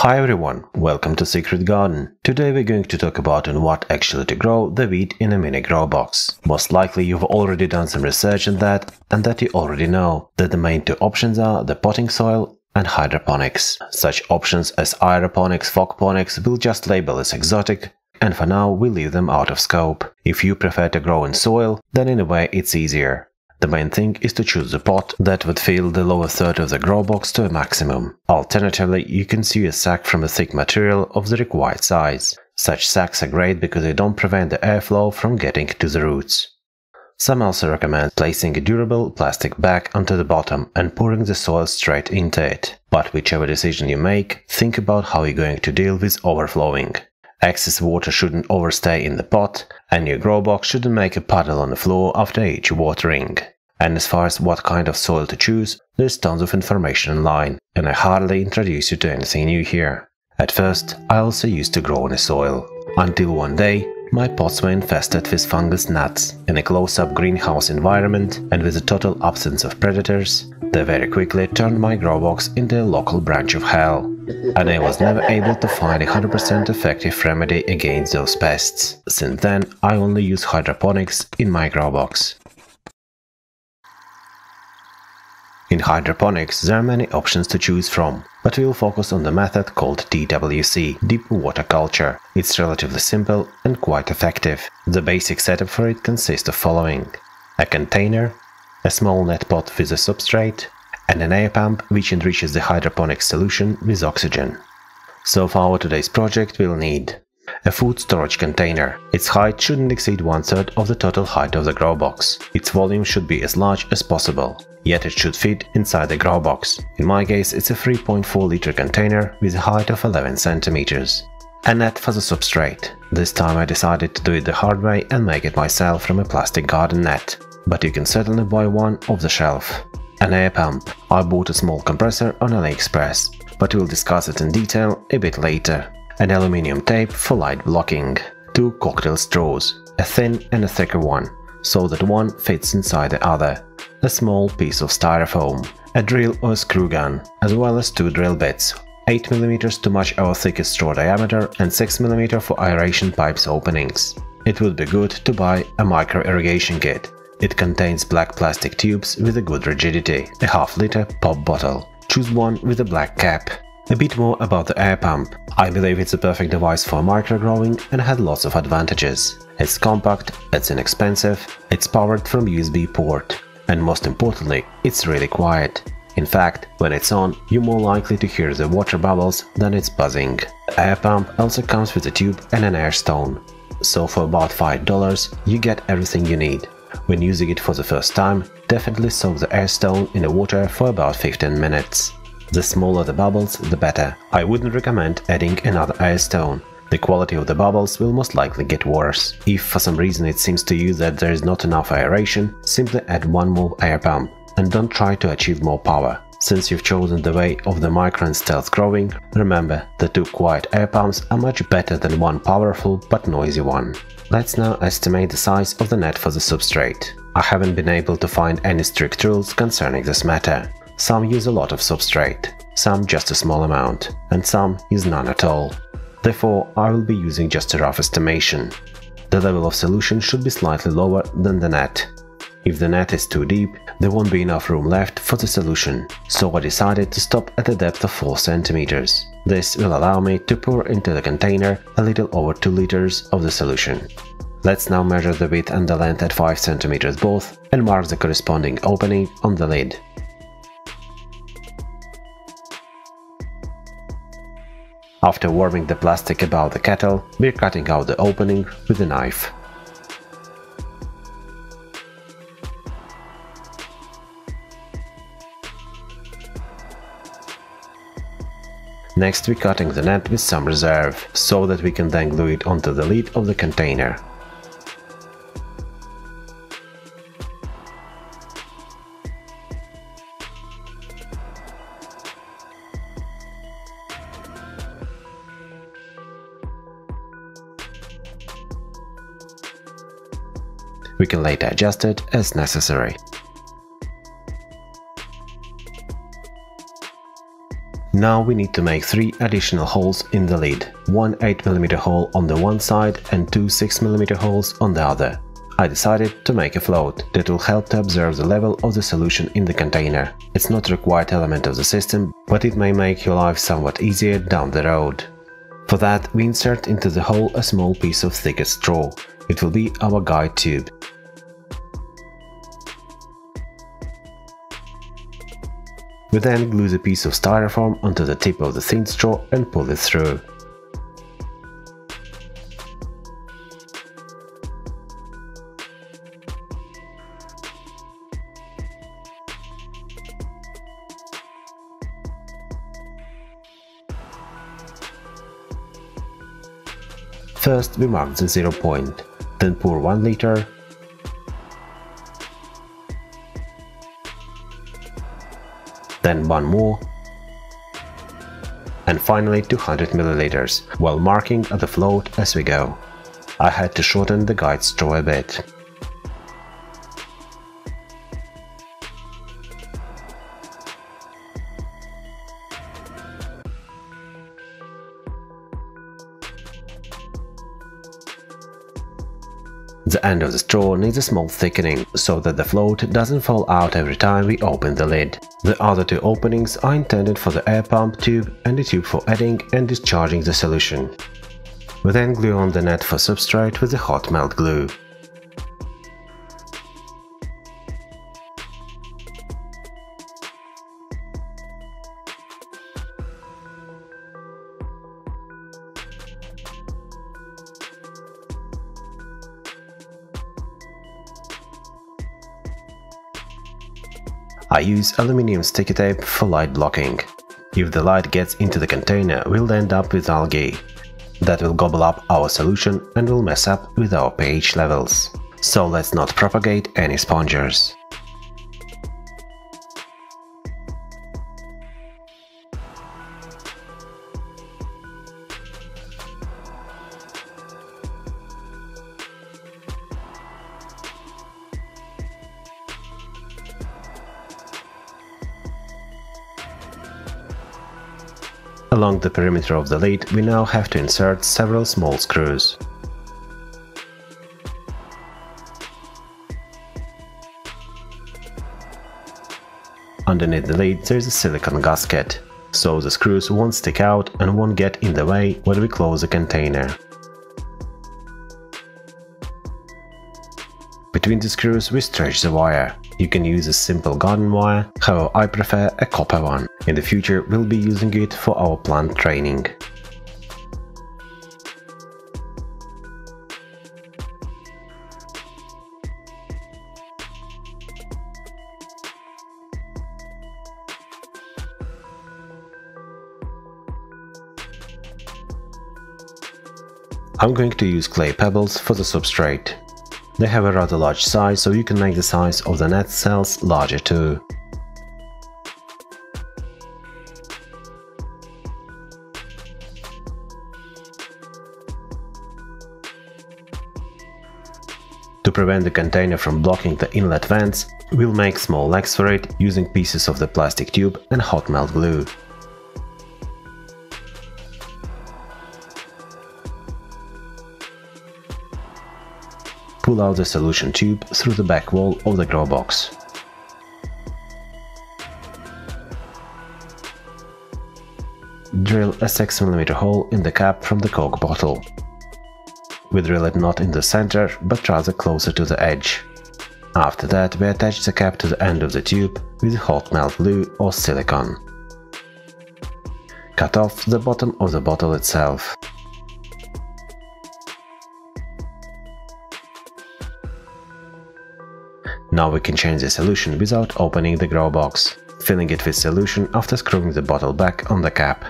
Hi everyone, welcome to Secret Garden. Today we're going to talk about on what actually to grow the wheat in a mini grow box. Most likely you've already done some research on that, and that you already know that the main two options are the potting soil and hydroponics. Such options as aeroponics, fogponics will just label as exotic, and for now we leave them out of scope. If you prefer to grow in soil, then in a way it's easier. The main thing is to choose a pot that would fill the lower third of the grow box to a maximum. Alternatively, you can sew a sack from a thick material of the required size. Such sacks are great because they don't prevent the airflow from getting to the roots. Some also recommend placing a durable plastic bag onto the bottom and pouring the soil straight into it. But whichever decision you make, think about how you're going to deal with overflowing. Excess water shouldn't overstay in the pot, and your grow box shouldn't make a puddle on the floor after each watering. And as far as what kind of soil to choose, there's tons of information online, and I hardly introduce you to anything new here. At first, I also used to grow in a soil, until one day my pots were infested with fungus gnats. In a close-up greenhouse environment and with a total absence of predators, they very quickly turned my grow box into a local branch of hell, and I was never able to find a 100% effective remedy against those pests. Since then, I only use hydroponics in my grow box. In hydroponics, there are many options to choose from, but we will focus on the method called DWC, Deep Water Culture. It's relatively simple and quite effective. The basic setup for it consists of following: a container, a small net pot with a substrate, and an air pump which enriches the hydroponic solution with oxygen. So for our today's project we'll need a food storage container. Its height shouldn't exceed 1/3 of the total height of the grow box. Its volume should be as large as possible, yet it should fit inside the grow box. In my case it's a 3.4 liter container with a height of 11 centimeters. A net for the substrate. This time I decided to do it the hard way and make it myself from a plastic garden net, but you can certainly buy one off the shelf. An air pump. I bought a small compressor on AliExpress, but we'll discuss it in detail a bit later. An aluminium tape for light blocking. 2 cocktail straws, a thin and a thicker one, so that one fits inside the other. A small piece of styrofoam. A drill or a screw gun, as well as 2 drill bits. 8 mm to match our thickest straw diameter and 6 mm for aeration pipes openings. It would be good to buy a micro irrigation kit. It contains black plastic tubes with a good rigidity, a half-liter pop bottle. Choose one with a black cap. A bit more about the air pump. I believe it's a perfect device for microgrowing and had lots of advantages. It's compact, it's inexpensive, it's powered from USB port, and most importantly, it's really quiet. In fact, when it's on, you're more likely to hear the water bubbles than it's buzzing. The air pump also comes with a tube and an air stone, so for about $5 you get everything you need. When using it for the first time, definitely soak the air stone in the water for about 15 minutes. The smaller the bubbles, the better. I wouldn't recommend adding another air stone. The quality of the bubbles will most likely get worse. If for some reason it seems to you that there is not enough aeration, simply add one more air pump, and don't try to achieve more power. Since you've chosen the way of the micro and stealth growing, remember the 2 quiet air pumps are much better than one powerful but noisy one. Let's now estimate the size of the net for the substrate. I haven't been able to find any strict rules concerning this matter. Some use a lot of substrate, some just a small amount, and some use none at all. Therefore, I will be using just a rough estimation. The level of solution should be slightly lower than the net. If the net is too deep, there won't be enough room left for the solution, so I decided to stop at a depth of 4 centimeters. This will allow me to pour into the container a little over 2 liters of the solution. Let's now measure the width and the length at 5 centimeters both and mark the corresponding opening on the lid. After warming the plastic above the kettle, we're cutting out the opening with a knife. Next we're cutting the net with some reserve, so that we can then glue it onto the lid of the container. We can later adjust it as necessary. Now we need to make 3 additional holes in the lid, one 8mm hole on the one side and 2 6mm holes on the other. I decided to make a float that will help to observe the level of the solution in the container. It's not a required element of the system, but it may make your life somewhat easier down the road. For that, we insert into the hole a small piece of thicker straw. It will be our guide tube. We then glue the piece of styrofoam onto the tip of the thin straw and pull it through. First we mark the 0 point, then pour 1 liter, then 1 more, and finally 200 milliliters, while marking the float as we go. I had to shorten the guide straw a bit. The end of the straw needs a small thickening, so that the float doesn't fall out every time we open the lid. The other 2 openings are intended for the air pump tube and the tube for adding and discharging the solution. We then glue on the net for substrate with the hot melt glue. I use aluminium sticky tape for light blocking. If the light gets into the container, we'll end up with algae. That will gobble up our solution and will mess up with our pH levels. So let's not propagate any spongers. Along the perimeter of the lid we now have to insert several small screws. Underneath the lid there is a silicone gasket, so the screws won't stick out and won't get in the way when we close the container. Between the screws we stretch the wire. You can use a simple garden wire, however I prefer a copper one. In the future we'll be using it for our plant training. I'm going to use clay pebbles for the substrate. They have a rather large size, so you can make the size of the net cells larger too. To prevent the container from blocking the inlet vents, we'll make small legs for it using pieces of the plastic tube and hot melt glue. Pull out the solution tube through the back wall of the grow box. Drill a 6mm hole in the cap from the Coke bottle. We drill it not in the center, but rather closer to the edge. After that we attach the cap to the end of the tube with hot melt glue or silicone. Cut off the bottom of the bottle itself. Now we can change the solution without opening the grow box, filling it with solution after screwing the bottle back on the cap.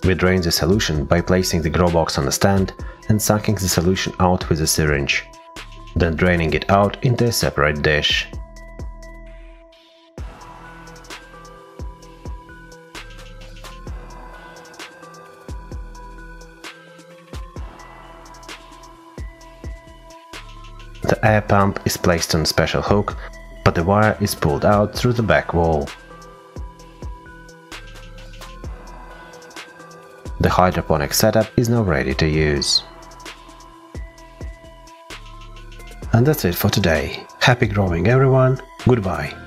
We drain the solution by placing the grow box on a stand and sucking the solution out with a syringe, then draining it out into a separate dish. The air pump is placed on a special hook, but the wire is pulled out through the back wall. The hydroponic setup is now ready to use. And that's it for today. Happy growing everyone, goodbye!